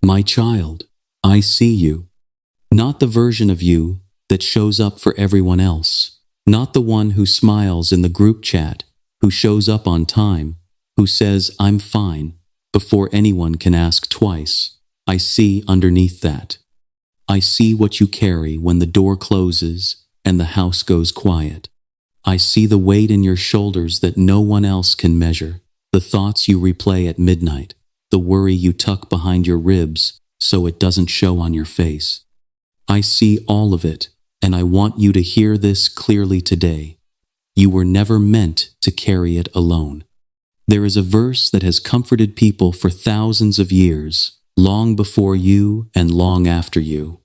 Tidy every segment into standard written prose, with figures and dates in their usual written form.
My child, I see you. Not the version of you that shows up for everyone else. Not the one who smiles in the group chat, who shows up on time, who says, "I'm fine," before anyone can ask twice. I see underneath that. I see what you carry when the door closes and the house goes quiet. I see the weight in your shoulders that no one else can measure, the thoughts you replay at midnight, the worry you tuck behind your ribs so it doesn't show on your face. I see all of it, and I want you to hear this clearly today. You were never meant to carry it alone. There is a verse that has comforted people for thousands of years, long before you and long after you.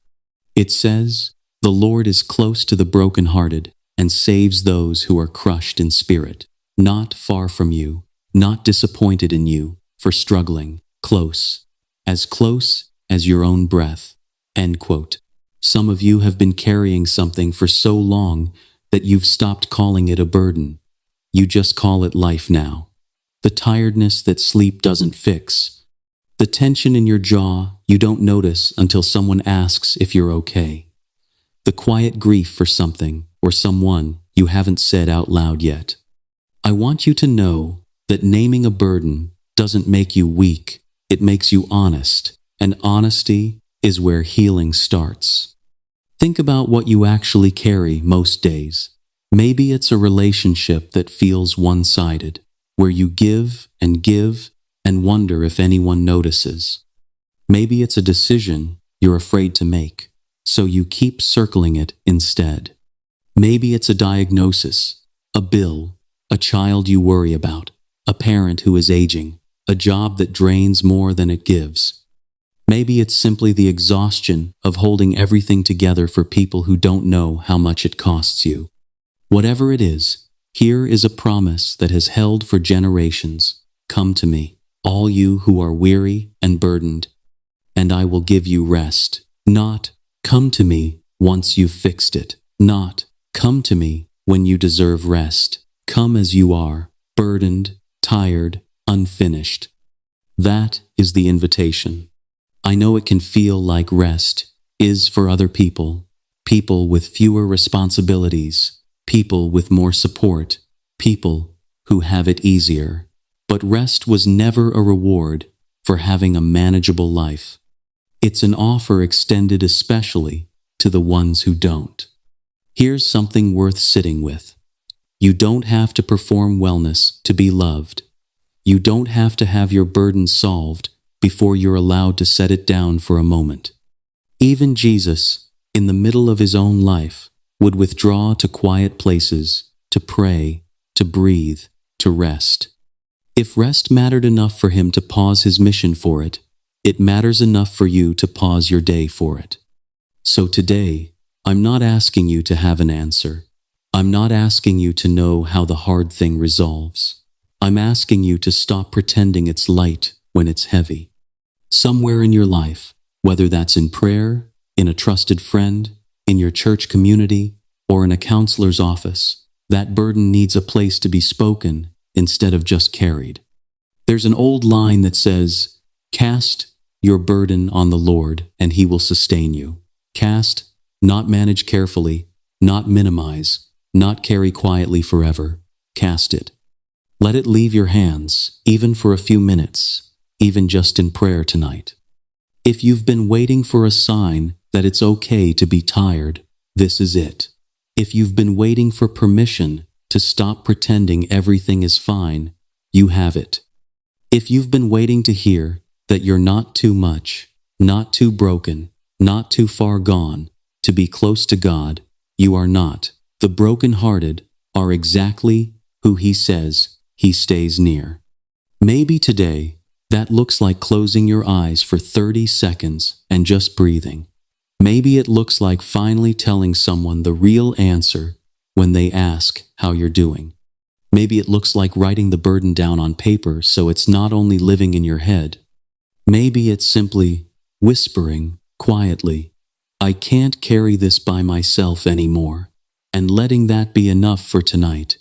It says, "The Lord is close to the brokenhearted and saves those who are crushed in spirit." Not far from you, not disappointed in you for struggling, close as your own breath. End quote. Some of you have been carrying something for so long that you've stopped calling it a burden. You just call it life now. The tiredness that sleep doesn't fix. The tension in your jaw you don't notice until someone asks if you're okay. The quiet grief for something or someone you haven't said out loud yet. I want you to know that naming a burden doesn't make you weak. It makes you honest, and honesty is where healing starts. Think about what you actually carry most days. Maybe it's a relationship that feels one-sided, where you give and wonder if anyone notices. Maybe it's a decision you're afraid to make, so you keep circling it instead. Maybe it's a diagnosis, a bill, a child you worry about, a parent who is aging, a job that drains more than it gives. Maybe it's simply the exhaustion of holding everything together for people who don't know how much it costs you. Whatever it is, here is a promise that has held for generations. Come to me, all you who are weary and burdened, and I will give you rest. Not, come to me once you've fixed it. Not, come to me when you deserve rest. Come as you are, burdened, tired, unfinished. That is the invitation. I know it can feel like rest is for other people, people with fewer responsibilities, people with more support, people who have it easier. But rest was never a reward for having a manageable life. It's an offer extended especially to the ones who don't. Here's something worth sitting with. You don't have to perform wellness to be loved. You don't have to have your burden solved before you're allowed to set it down for a moment. Even Jesus, in the middle of his own life, would withdraw to quiet places, to pray, to breathe, to rest. If rest mattered enough for him to pause his mission for it, it matters enough for you to pause your day for it. So today, I'm not asking you to have an answer. I'm not asking you to know how the hard thing resolves. I'm asking you to stop pretending it's light when it's heavy. Somewhere in your life, whether that's in prayer, in a trusted friend, in your church community, or in a counselor's office, that burden needs a place to be spoken instead of just carried. There's an old line that says, "Cast your burden on the Lord, and he will sustain you." Cast, not manage carefully, not minimize, not carry quietly forever. Cast it. Let it leave your hands, even for a few minutes, even just in prayer tonight. If you've been waiting for a sign that it's okay to be tired, this is it. If you've been waiting for permission to stop pretending everything is fine, you have it. If you've been waiting to hear that you're not too much, not too broken, not too far gone to be close to God, you are not. The brokenhearted are exactly who he says he stays near. Maybe today, that looks like closing your eyes for 30 seconds and just breathing. Maybe it looks like finally telling someone the real answer when they ask how you're doing. Maybe it looks like writing the burden down on paper so it's not only living in your head. Maybe it's simply whispering quietly, "I can't carry this by myself anymore," and letting that be enough for tonight.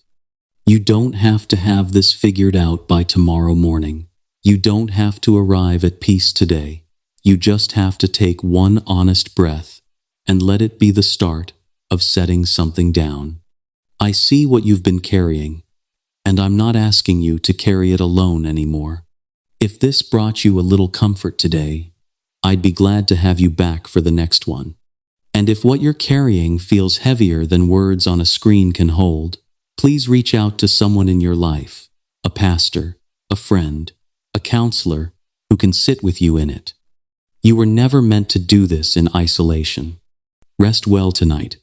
You don't have to have this figured out by tomorrow morning. You don't have to arrive at peace today. You just have to take one honest breath and let it be the start of setting something down. I see what you've been carrying, and I'm not asking you to carry it alone anymore. If this brought you a little comfort today, I'd be glad to have you back for the next one. And if what you're carrying feels heavier than words on a screen can hold, please reach out to someone in your life, a pastor, a friend, a counselor who can sit with you in it. You were never meant to do this in isolation. Rest well tonight,